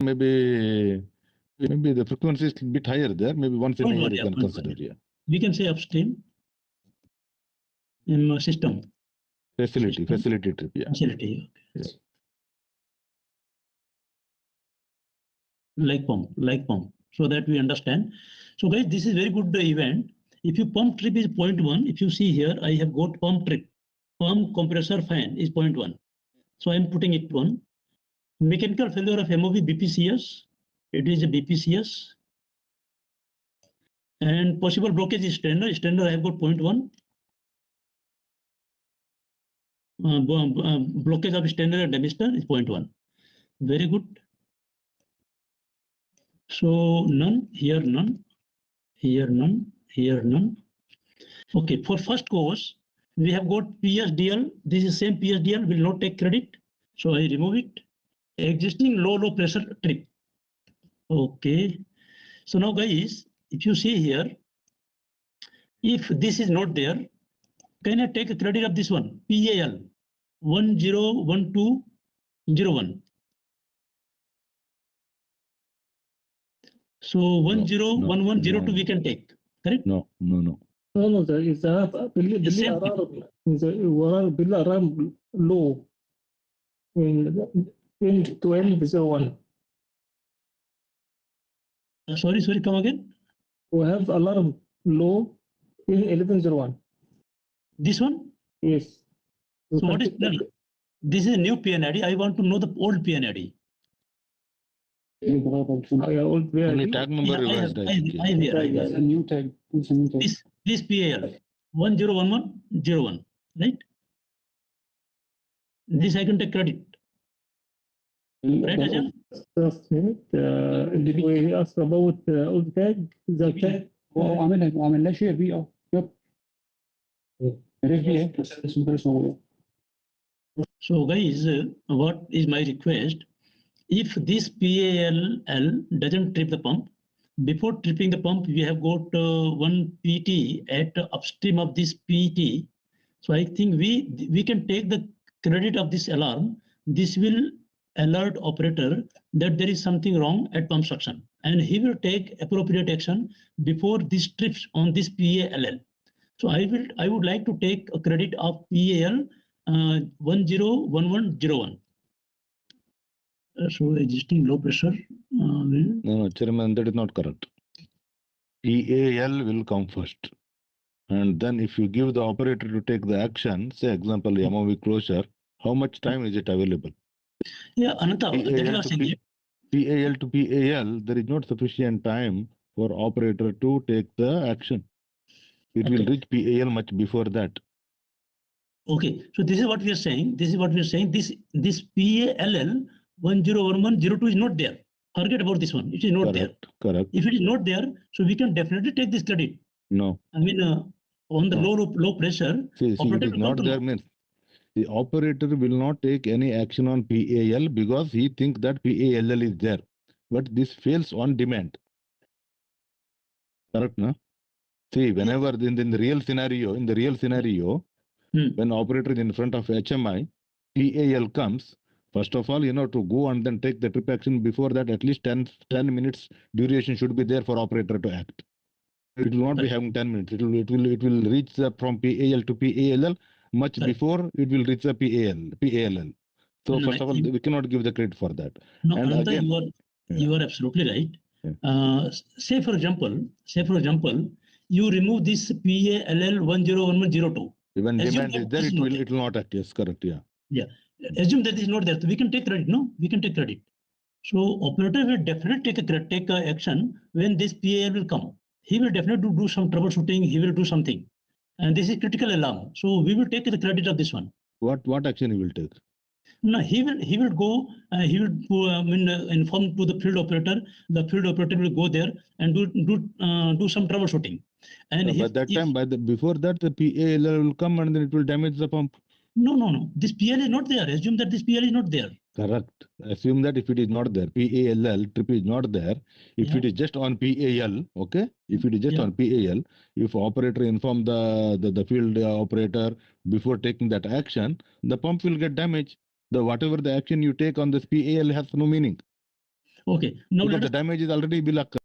maybe the frequency is a bit higher there. Maybe once in a year you can consider. Yeah. We can say upstream in system. Facility trip. Yeah. Facility. Okay. Yes. Like pump, so that we understand. So guys, this is very good event. If you pump trip is 0.1, if you see here, I have got pump trip. Pump compressor fan is 0.1. So I am putting it 1. Mechanical failure of MOV BPCS. It is a BPCS. And possible blockage is standard. Standard I have got 0.1. Blockage of standard demister is 0.1. Very good. So none, here none, here none, here none. Okay, for first course, we have got PSDL. This is same PSDL, will not take credit. So I remove it. Existing low pressure trip. Okay. So now guys, if you see here, if this is not there, can I take a credit of this one? PAL 101201. So 101102 we can take, correct? No. No, sir. It's a bill alarm low in 1201. Sorry, come again. We have alarm low in 1101. This one? Yes. So what is no, this is a new PNID. I want to know the old PNID. Only tag number revised. I have a new tag. This PAL 101101, right? This I can take credit. Right, Ajahn? Just a minute. Did we ask about old tag? The tag. وعملنا شير بيه يب عرف بيه So guys, what is my request? If this PAL doesn't trip the pump, before tripping the pump, we have got one PT at upstream of this PT. So I think we can take the credit of this alarm. This will alert operator that there is something wrong at pump suction, and he will take appropriate action before this trips on this PAL. So I would like to take a credit of PAL 101101. So existing low pressure will... No, Chairman, that is not correct. PAL will come first. And then if you give the operator to take the action, say example, MOV closure, how much time is it available? Yeah, Ananta, PAL to PAL, there is not sufficient time for operator to take the action. It will reach PAL much before that. Okay, so this is what we are saying. This PAL 101102 is not there. Forget about this one. It is not there. Correct. If it is not there, so we can definitely take this credit. No. I mean, on the low pressure. See, it is not there means the operator will not take any action on PAL because he thinks that PAL is there. But this fails on demand. Correct, no? See, whenever in the real scenario, when operator is in front of HMI, PAL comes. First of all, to go and then take the trip action. Before that, at least 10 minutes duration should be there for operator to act. It will not be having 10 minutes. It will reach from PAL to PAL much before it will reach the PAL. So first of all, we cannot give the credit for that. No, and Ananta, again, you are absolutely right. Yeah. Say for example, you remove this PAL 101102. When demand is there, it will not act. Yes, correct. Yeah. Yeah. Assume that is not there. So we can take credit. No, we can take credit. So operator will definitely take a action when this PAL will come. He will definitely do some troubleshooting. He will do something, and this is critical alarm. So we will take the credit of this one. What action he will take? No, he will go. He will inform to the field operator. The field operator will go there and do some troubleshooting. And before that, the PAL will come and then it will damage the pump. No. This PL is not there. Assume that this PL is not there. Correct. Assume that if it is not there, PAL trip is not there. If it is just on PAL, okay. If it is just on PAL, if operator inform the field operator before taking that action, the pump will get damaged. Whatever the action you take on this PAL has no meaning. Okay. Now Because let the us damage is already will occur.